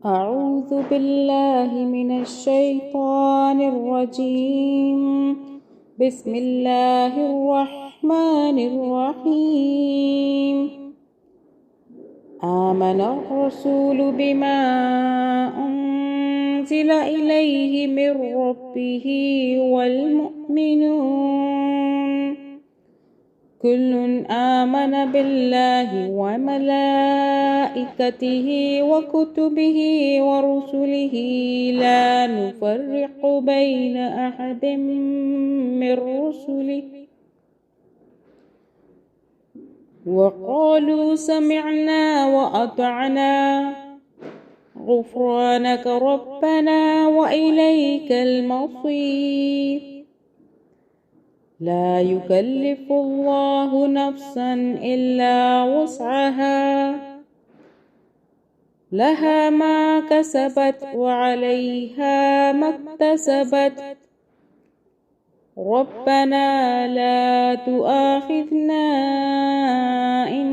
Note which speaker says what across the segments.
Speaker 1: أعوذ بالله من الشيطان الرجيم. بسم الله الرحمن الرحيم. آمن الرسول بما أنزل إليه من ربه والمؤمنون كل آمن بالله وملائكته وكتبه ورسله لا نفرق بين أحد من رسله وقالوا سمعنا وأطعنا غفرانك ربنا وإليك المصير. لا يكلف الله نفسا إلا وسعها لها ما كسبت وعليها ما اكتسبت ربنا لا تؤاخذنا إن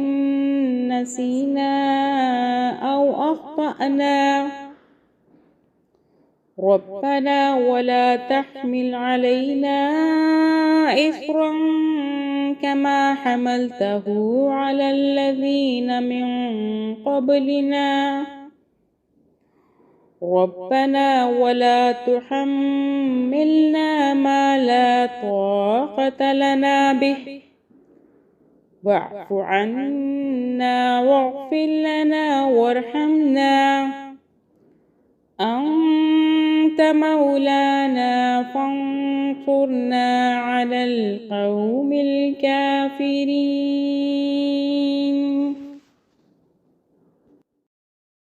Speaker 1: نسينا أو أخطأنا ربنا ولا تحمل علينا إصرا كما حملته على الذين من قبلنا ربنا ولا تحملنا ما لا طاقة لنا به واعف عنا واغفر لنا وارحمنا أنت مولانا فانصرنا على القوم الكافرين.